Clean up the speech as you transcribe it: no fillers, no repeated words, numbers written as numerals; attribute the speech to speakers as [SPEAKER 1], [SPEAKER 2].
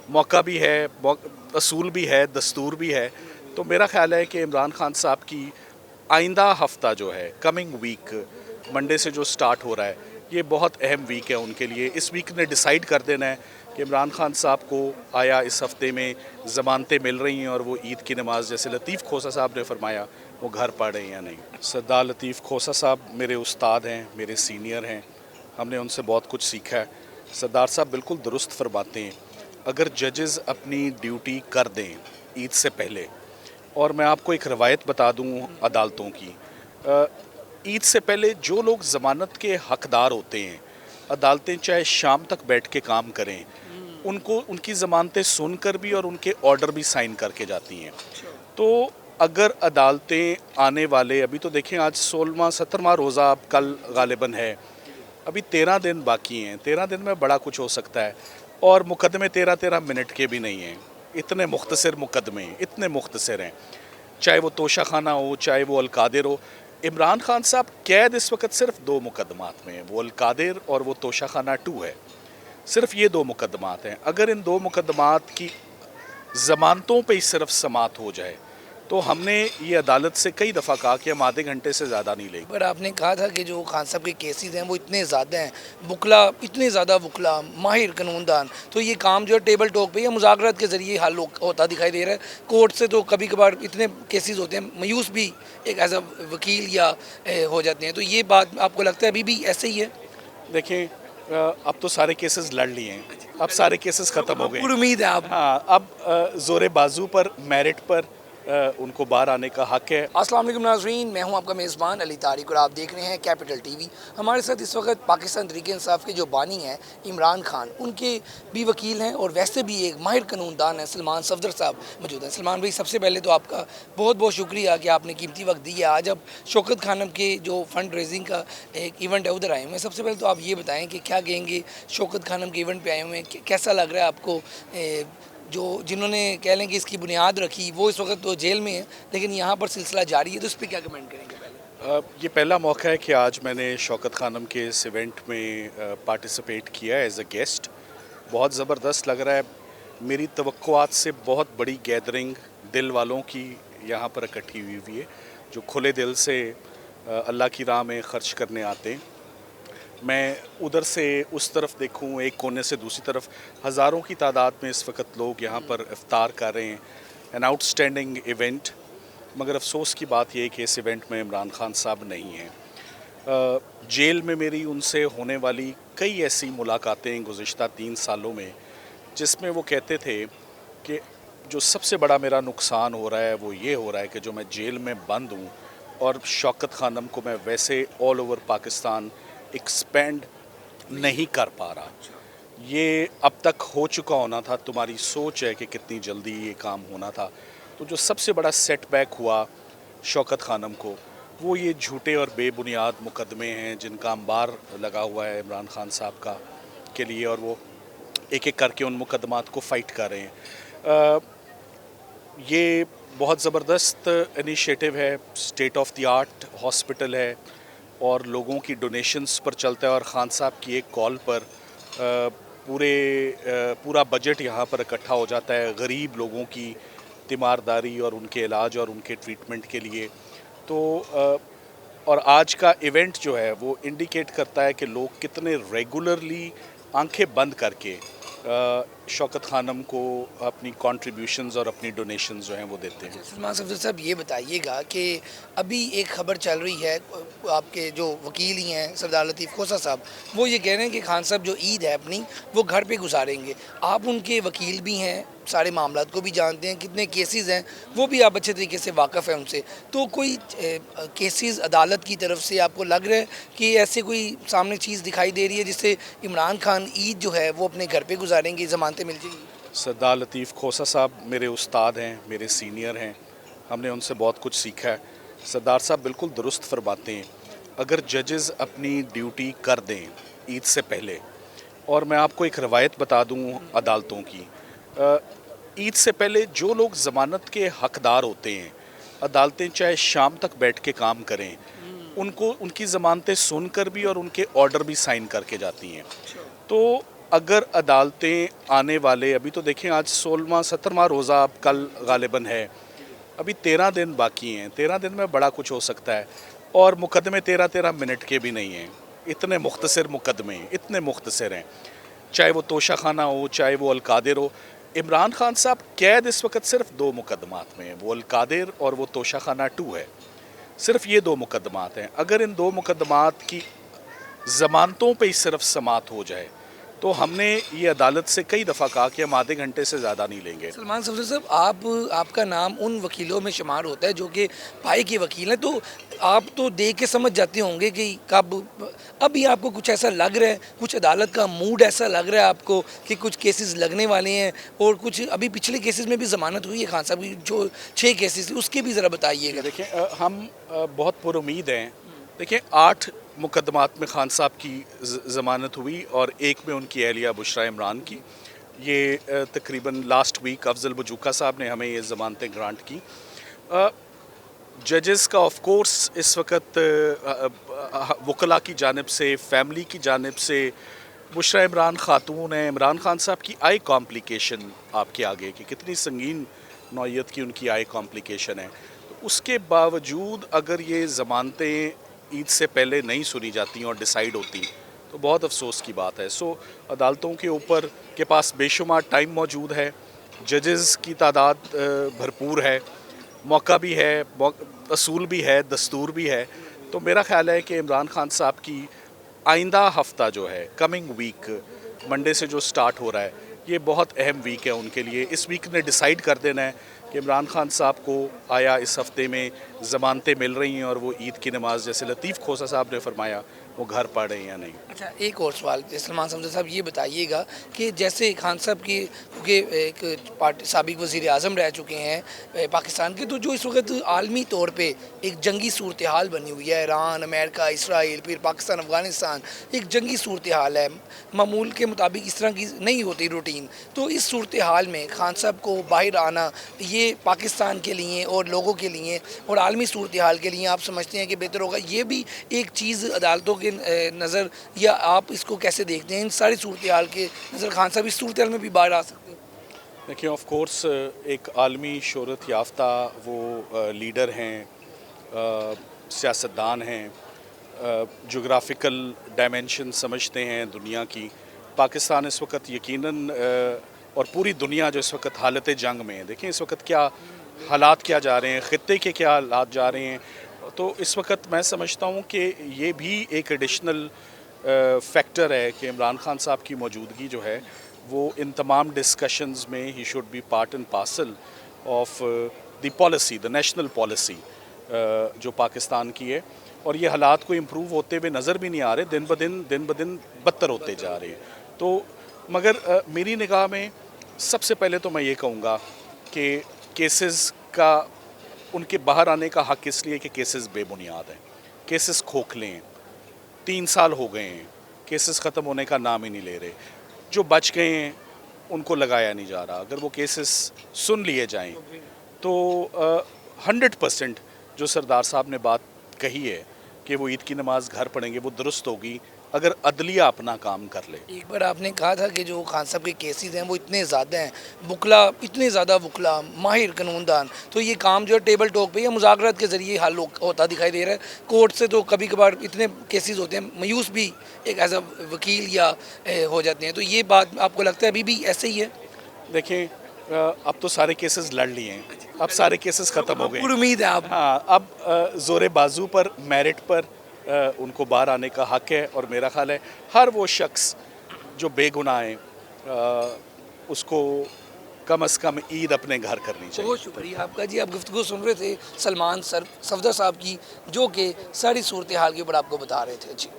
[SPEAKER 1] मौका भी है, असूल भी है, दस्तूर भी है। तो मेरा ख्याल है कि इमरान खान साहब की आइंदा हफ्ता जो है, कमिंग वीक, मंडे से जो स्टार्ट हो रहा है, ये बहुत अहम वीक है उनके लिए। इस वीक ने डिसाइड कर देना है कि इमरान खान साहब को आया इस हफ्ते में ज़मानतें मिल रही हैं और वो ईद की नमाज़, जैसे लतीफ़ खोसा साहब ने फरमाया, वो घर पढ़ रहे हैं या नहीं। सरदार लतीफ़ खोसा साहब मेरे उस्ताद हैं, मेरे सीनियर हैं, हमने उनसे बहुत कुछ सीखा है। सरदार साहब बिल्कुल दुरुस्त फरमाते हैं, अगर जजेस अपनी ड्यूटी कर दें ईद से पहले, और मैं आपको एक रवायत बता दूं अदालतों की, ईद से पहले जो लोग ज़मानत के हकदार होते हैं, अदालतें चाहे शाम तक बैठ के काम करें, उनको उनकी ज़मानतें सुनकर भी और उनके ऑर्डर भी साइन करके जाती हैं। तो अगर अदालतें आने वाले, अभी तो देखें आज 16वां 17वां रोज़ा अब कल गालिबन है, अभी 13 दिन बाकी हैं। 13 दिन में बड़ा कुछ हो सकता है, और मुकदमे 13-13 मिनट के भी नहीं हैं। इतने मुख्तसर मुकदमे, इतने मुख्तसर हैं, चाहे वो तोशा खाना हो, चाहे वो अलकादिर हो। इमरान खान साहब कैद इस वक्त सिर्फ 2 मुकदमात में हैं, वो अलकादिर और वो तोशा खाना 2 है। सिर्फ ये 2 मुकदमात हैं। अगर इन 2 मुकदमात की ज़मानतों पे ही सिर्फ समात हो जाए, तो हमने ये अदालत से कई दफ़ा कहा कि हम आधे घंटे से ज़्यादा नहीं लेंगे।
[SPEAKER 2] पर आपने कहा था कि जो खान साहब के केसेस हैं वो इतने ज़्यादा हैं, वकला इतने ज़्यादा वकला, माहिर कानूनदान, तो ये काम जो है टेबल टॉक पे या मुज़ाकरात के ज़रिए हल होता दिखाई दे रहा है। कोर्ट से तो कभी कभार इतने केसेस होते हैं, मायूस भी एक एज अ वकील या हो जाते हैं। तो ये बात आपको लगता है अभी भी ऐसे ही है?
[SPEAKER 1] देखें, अब तो सारे केसेस लड़ लिए हैं, अब सारे केसेस ख़त्म हो गए
[SPEAKER 2] पूरी
[SPEAKER 1] हैं।
[SPEAKER 2] उम्मीद है आप।
[SPEAKER 1] हाँ, अब ज़ोरे बाजू पर, मेरिट पर उनको बाहर आने का हक है।
[SPEAKER 2] अस्सलाम वालेकुम नाज़रीन, मैं हूं आपका मेज़बान अली तारिक और आप देख रहे हैं कैपिटल टीवी। हमारे साथ इस वक्त पाकिस्तान तहरीक-ए-इंसाफ के जो बानी हैं इमरान खान, उनके भी वकील हैं और वैसे भी एक माहिर कानूनदान हैं सलमान सफदर साहब मौजूद हैं। सलमान भाई, सबसे पहले तो आपका बहुत बहुत शुक्रिया कि आपने कीमती वक्त दिया। आज अब शौकत खानम के जो फंड रेजिंग का एक इवेंट है उधर आए हुए हैं। सबसे पहले तो आप ये बताएँ कि क्या कहेंगे, शौकत खानम के इवेंट पर आए हुए हैं, कैसा लग रहा है आपको? जो जिन्होंने कह लें कि इसकी बुनियाद रखी वो इस वक्त तो जेल में है, लेकिन यहाँ पर सिलसिला जारी है, तो इस पर क्या कमेंट करेंगे पहले?
[SPEAKER 1] ये पहला मौका है कि आज मैंने शौकत खानम के इस इवेंट में पार्टिसिपेट किया एज अ गेस्ट। बहुत ज़बरदस्त लग रहा है। मेरी तवक्कुआत से बहुत बड़ी गैदरिंग दिल वालों की यहाँ पर इकट्ठी हुई है, जो खुले दिल से अल्लाह की राह में ख़र्च करने आते हैं। मैं उधर से उस तरफ देखूं, एक कोने से दूसरी तरफ, हज़ारों की तादाद में इस वक्त लोग यहाँ पर इफ्तार कर रहे हैं। An outstanding event. मगर अफसोस की बात यह है कि इस इवेंट में इमरान खान साहब नहीं हैं। जेल में मेरी उनसे होने वाली कई ऐसी मुलाकातें गुज़िश्ता 3 सालों में, जिसमें वो कहते थे कि जो सबसे बड़ा मेरा नुकसान हो रहा है वो ये हो रहा है कि जो मैं जेल में बंद हूँ, और शौकत खानम को मैं वैसे ऑल ओवर पाकिस्तान एक्सपेंड नहीं कर पा रहा। ये अब तक हो चुका होना था, तुम्हारी सोच है कि कितनी जल्दी ये काम होना था। तो जो सबसे बड़ा सेटबैक हुआ शौकत खानम को, वो ये झूठे और बेबुनियाद मुकदमे हैं जिनका अंबार लगा हुआ है इमरान खान साहब का के लिए, और वो एक एक करके उन मुकदमात को फ़ाइट कर रहे हैं। ये बहुत ज़बरदस्त इनिशिएटिव है, state of the art hospital है, और लोगों की डोनेशंस पर चलता है, और ख़ान साहब की एक कॉल पर पूरा बजट यहाँ पर इकट्ठा हो जाता है गरीब लोगों की तीमारदारी और उनके इलाज और उनके ट्रीटमेंट के लिए। तो और आज का इवेंट जो है वो इंडिकेट करता है कि लोग कितने रेगुलरली आंखें बंद करके शौकत खानम को अपनी कॉन्ट्रीब्यूशंस और अपनी डोनेशंस जो हैं वो देते हैं।
[SPEAKER 2] सलमान सफदर साहब, ये बताइएगा कि अभी एक खबर चल रही है, आपके जो वकील ही हैं सरदार लतीफ़ खोसा साहब, वो ये कह रहे हैं कि खान साहब जो ईद है अपनी वो घर पे गुजारेंगे। आप उनके वकील भी हैं, सारे मामलात को भी जानते हैं, कितने केसेस हैं वो भी आप अच्छे तरीके से वाकिफ़ हैं उनसे। तो कोई केसेस अदालत की तरफ से आपको लग रहा है कि ऐसे कोई सामने चीज़ दिखाई दे रही है जिससे इमरान खान ईद जो है वो अपने घर पे गुजारेंगे, ज़मानतें मिल जाएंगी?
[SPEAKER 1] सरदार लतीफ़ खोसा साहब मेरे उस्ताद हैं, मेरे सीनियर हैं, हमने उनसे बहुत कुछ सीखा है। सरदार साहब बिल्कुल दुरुस्त फरमाते हैं, अगर जजेस अपनी ड्यूटी कर दें ईद से पहले, और मैं आपको एक रवायत बता दूं अदालतों की, ईद से पहले जो लोग ज़मानत के हकदार होते हैं, अदालतें चाहे शाम तक बैठ के काम करें, उनको उनकी ज़मानतें सुनकर भी और उनके ऑर्डर भी साइन करके जाती हैं। तो अगर अदालतें आने वाले, अभी तो देखें आज 16वां 17वां रोज़ा अब कल गालिबन है, अभी 13 दिन बाकी हैं। 13 दिन में बड़ा कुछ हो सकता है और मुकदमे 13-13 मिनट के भी नहीं हैं। इतने मुख्तसर मुकदमे, इतने मुख्तसर हैं, चाहे वो तोशा खाना हो, चाहे वो अलकादिर हो। इमरान खान साहब कैद इस वक्त सिर्फ 2 मुकदमात में हैं, वो अलकादिर और वो तोशा खाना 2 है। सिर्फ ये 2 मुकदमात हैं। अगर इन 2 मुकदमात की ज़मानतों पे ही सिर्फ समात हो जाए तो हमने ये अदालत से कई दफ़ा कहा कि हम आधे घंटे से ज़्यादा नहीं लेंगे।
[SPEAKER 2] सलमान सफदर साहब, आपका नाम उन वकीलों में शुमार होता है जो कि पाए के वकील हैं, तो आप तो देख के समझ जाते होंगे कि कब अभी आपको कुछ ऐसा लग रहा है, कुछ अदालत का मूड ऐसा लग रहा है आपको कि कुछ केसेस लगने वाले हैं, और कुछ अभी पिछले केसेस में भी ज़मानत हुई है खान साहब की, जो 6 केसेस थे उसके भी ज़रा बताइएगा।
[SPEAKER 1] देखिए हम बहुत पुरुमीद हैं। देखिए 8 मुकदमात में खान साहब की ज़मानत हुई और एक में उनकी अहलिया बुशरा इमरान की। ये तकरीबन लास्ट वीक अफजल बजूका साहब ने हमें ये ज़मानतें ग्रांट की। जजेस का ऑफ कोर्स इस वक्त वकला की जानिब से, फैमिली की जानिब से, बुशरा इमरान ख़ातून है, इमरान खान साहब की आई कॉम्प्लिकेशन आपके आगे कि कितनी संगीन नौइयत की उनकी आई कॉम्प्लिकेशन है। तो उसके बावजूद अगर ये ज़मानतें ईद से पहले नहीं सुनी जाती और डिसाइड होती तो बहुत अफसोस की बात है। सो अदालतों के ऊपर के पास बेशुमार टाइम मौजूद है, जजेस की तादाद भरपूर है, मौका भी है, असूल भी है, दस्तूर भी है। तो मेरा ख़्याल है कि इमरान खान साहब की आइंदा हफ़्ता जो है, कमिंग वीक, मंडे से जो स्टार्ट हो रहा है, ये बहुत अहम वीक है उनके लिए। इस वीक ने डिसाइड कर देना है कि इमरान खान साहब को आया इस हफ़्ते में ज़मानतें मिल रही हैं और वो ईद की नमाज़, जैसे लतीफ़ खोसा साहब ने फरमाया, वो घर पढ़ रहे हैं या नहीं।
[SPEAKER 2] अच्छा, एक और सवाल सलमान सफदर साहब, ये बताइएगा कि जैसे खान साहब की, क्योंकि एक पार्टी साबिक वज़ीर आज़म रह चुके हैं पाकिस्तान के, तो जो इस वक्त आलमी तौर पे एक जंगी सूरत हाल बनी हुई है, ईरान, अमेरिका, इसराइल, फिर पाकिस्तान, अफ़गानिस्तान, एक जंगी सूरत हाल है, मामूल के मुताबिक इस तरह की नहीं होती रूटीन। तो इस सूरत हाल में खान साहब को बाहर आना, ये पाकिस्तान के लिए और लोगों के लिए और आलमी सूरत हाल के लिए आप समझते हैं कि बेहतर होगा? ये भी एक चीज़ अदालतों के नज़र, या आप इसको कैसे देखते हैं इन सारी सूरत हाल के नज़र, खान साहब इस सूरत हाल में भी बाहर आ सकते हैं?
[SPEAKER 1] देखिए ऑफ कोर्स एक आलमी शोहरत याफ्ता वो लीडर हैं, सियासतदान हैं, जोग्राफ़िकल डायमेंशन समझते हैं दुनिया की। पाकिस्तान इस वक्त यकीनन और पूरी दुनिया जो इस वक्त हालत जंग में है, देखें इस वक्त क्या हालात क्या जा रहे हैं, ख़ित्ते के क्या हालात जा रहे हैं। तो इस वक्त मैं समझता हूँ कि ये भी एक एडिशनल फैक्टर है कि इमरान खान साहब की मौजूदगी जो है वो इन तमाम डिस्कशंस में he should be part and parcel of the policy, the national policy जो पाकिस्तान की है। और ये हालात को इम्प्रूव होते हुए नज़र भी नहीं आ रहे, दिन ब दिन बदतर होते जा रहे हैं। तो मगर मेरी निगाह में सबसे पहले तो मैं ये कहूँगा कि केसेस का, उनके बाहर आने का हक़ इसलिए कि केसेस बेबुनियाद हैं, केसेस खोखले हैं, 3 साल हो गए हैं, केसेस ख़त्म होने का नाम ही नहीं ले रहे। जो बच गए हैं उनको लगाया नहीं जा रहा। अगर वो केसेस सुन लिए जाएं तो 100% जो सरदार साहब ने बात कही है कि वो ईद की नमाज़ घर पढ़ेंगे, वो दुरुस्त होगी अगर अदलिया अपना काम कर ले।
[SPEAKER 2] एक बार आपने कहा था कि जो खान साहब के केसेस हैं वो इतने ज़्यादा हैं, वकला इतने ज़्यादा वकला, माहिर कानूनदान, तो ये काम जो है टेबल टॉक पे या मुज़ाकरात के ज़रिए हल होता दिखाई दे रहा है। कोर्ट से तो कभी कभार इतने केसेस होते हैं, मायूस भी एक एज अ वकील या हो जाते हैं। तो ये बात आपको लगता है अभी भी ऐसे ही है?
[SPEAKER 1] देखें अब तो सारे केसेस लड़ लिए हैं, अब सारे केसेस ख़त्म हो गए।
[SPEAKER 2] पूरी उम्मीद है आप?
[SPEAKER 1] हाँ, अब ज़ोरे बाजू पर, मेरिट पर उनको बाहर आने का हक़ है। और मेरा ख़्याल है हर वो शख्स जो बेगुनाह है उसको कम से कम ईद अपने घर करनी चाहिए।
[SPEAKER 2] बहुत शुक्रिया आपका जी। आप गुफ्तगू सुन रहे थे सलमान सफदर साहब की, जो कि सारी सूरत हाल के ऊपर आपको बता रहे थे जी।